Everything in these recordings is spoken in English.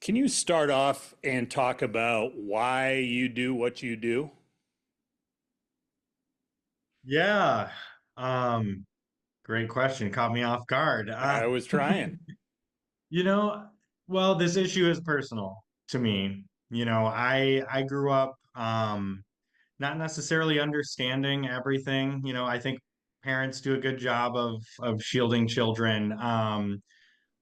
Can you start off and talk about why you do what you do? Yeah. Um, Great question. Caught me off guard. I was trying. You know, well, this issue is personal to me. I grew up not necessarily understanding everything. I think parents do a good job of shielding children.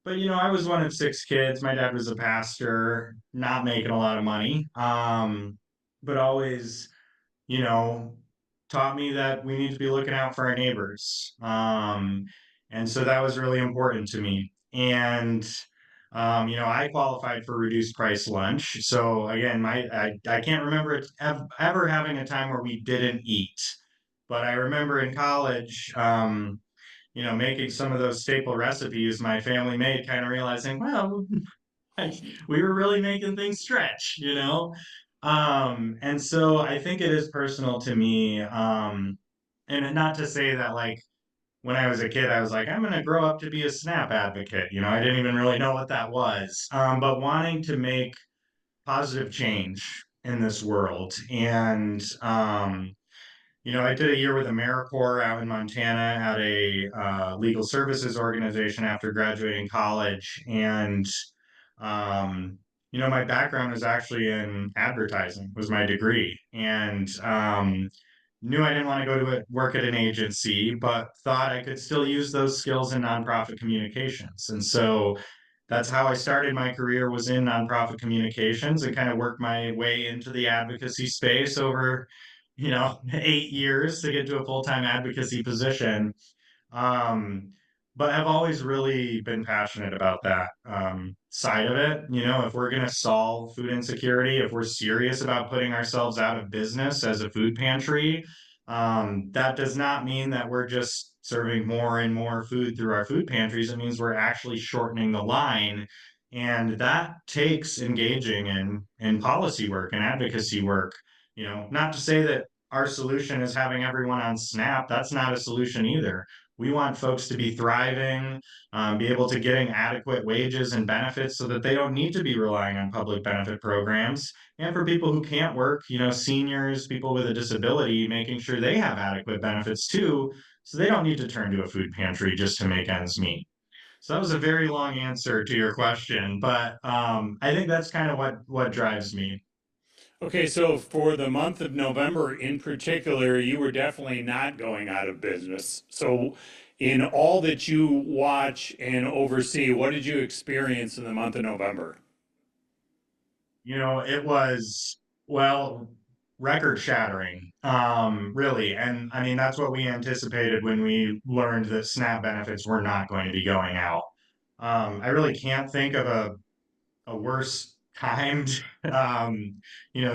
But I was one of six kids. My dad was a pastor, not making a lot of money. But always you know, taught me that we need to be looking out for our neighbors. And so that was really important to me. And I qualified for reduced price lunch. So again, I can't remember it ever having a time where we didn't eat. But I remember in college, making some of those staple recipes my family made, kind of realizing, well, we were really making things stretch. And so I think it is personal to me. And not to say that like when I was a kid, I was like, I'm going to grow up to be a SNAP advocate. I didn't even really know what that was. But wanting to make positive change in this world. And, I did a year with AmeriCorps out in Montana at a legal services organization after graduating college. And my background is actually in advertising, was my degree, and knew I didn't want to go to work at an agency, but thought I could still use those skills in nonprofit communications. And so that's how I started my career, was in nonprofit communications, and kind of worked my way into the advocacy space over, 8 years to get to a full-time advocacy position. Um, but I've always really been passionate about that side of it. If we're going to solve food insecurity, if we're serious about putting ourselves out of business as a food pantry, that does not mean that we're just serving more and more food through our food pantries. It means we're actually shortening the line. And that takes engaging in policy work and advocacy work. Not to say that our solution is having everyone on SNAP. That's not a solution either. We want folks to be thriving, be able to getting adequate wages and benefits so that they don't need to be relying on public benefit programs. And for people who can't work, seniors, people with a disability, making sure they have adequate benefits too, so they don't need to turn to a food pantry just to make ends meet. So that was a very long answer to your question, but I think that's kind of what drives me. Okay, so for the month of November in particular, you were definitely not going out of business. So, in all that you watch and oversee, what did you experience in the month of November? It was, well, record shattering, really. And I mean, that's what we anticipated when we learned that SNAP benefits were not going to be going out. I really can't think of a worse timed,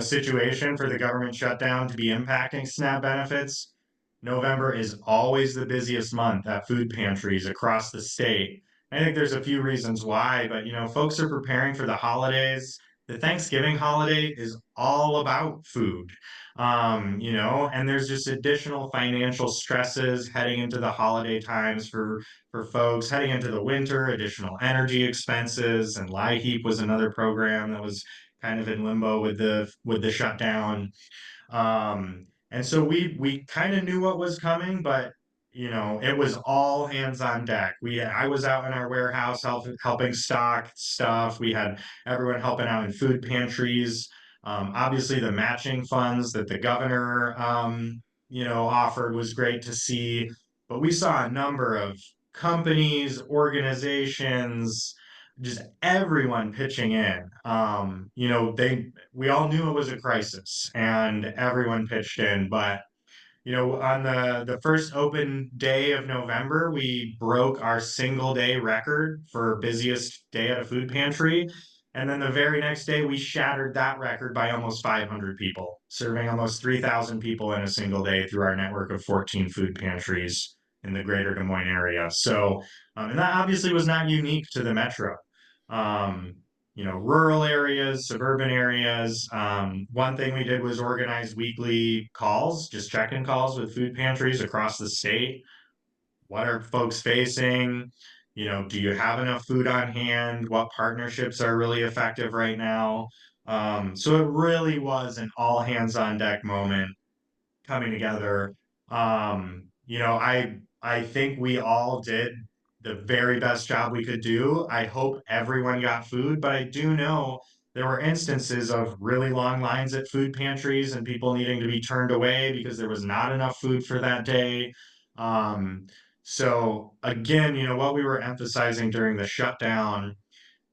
situation for the government shutdown to be impacting SNAP benefits. November is always the busiest month at food pantries across the state. I think there's a few reasons why, but folks are preparing for the holidays. The Thanksgiving holiday is all about food. And there's just additional financial stresses heading into the holiday times for folks, heading into the winter, additional energy expenses, and LIHEAP was another program that was kind of in limbo with the shutdown. And so we kind of knew what was coming, but it was all hands on deck. I was out in our warehouse helping stock stuff. We had everyone helping out in food pantries. Obviously, the matching funds that the governor offered was great to see. But we saw a number of companies, organizations, just everyone pitching in. We all knew it was a crisis and everyone pitched in, but on the first open day of November, we broke our single day record for busiest day at a food pantry. And then the very next day, we shattered that record by almost 500 people, serving almost 3,000 people in a single day through our network of 14 food pantries in the greater Des Moines area. So, and that obviously was not unique to the metro. Um, Rural areas, suburban areas. One thing we did was organize weekly calls, just check-in calls with food pantries across the state. What are folks facing? Do you have enough food on hand? What partnerships are really effective right now? So it really was an all hands on deck moment coming together. I think we all did the very best job we could do. I hope everyone got food, but I do know there were instances of really long lines at food pantries and people needing to be turned away because there was not enough food for that day. Um, so again, what we were emphasizing during the shutdown,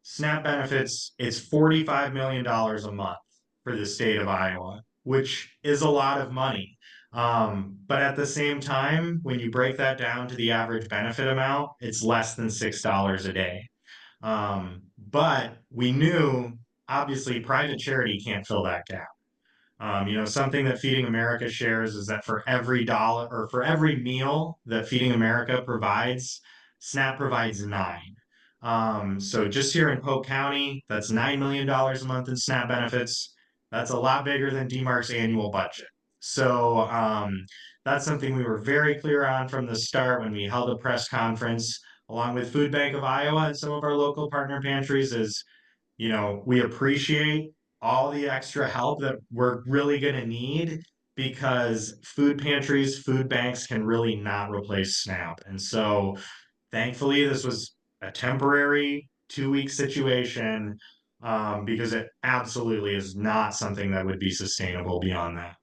SNAP benefits, it's $45 million a month for the state of Iowa, which is a lot of money. But at the same time, when you break that down to the average benefit amount, it's less than $6 a day. But we knew, obviously, private charity can't fill that gap. Something that Feeding America shares is that for every dollar or for every meal that Feeding America provides, SNAP provides nine. So just here in Polk County, that's $9 million a month in SNAP benefits. That's a lot bigger than DMARC's annual budget. So that's something we were very clear on from the start when we held a press conference along with Food Bank of Iowa and some of our local partner pantries is we appreciate all the extra help that we're really going to need because food pantries, food banks can really not replace SNAP. And so thankfully, this was a temporary 2 week situation because it absolutely is not something that would be sustainable beyond that.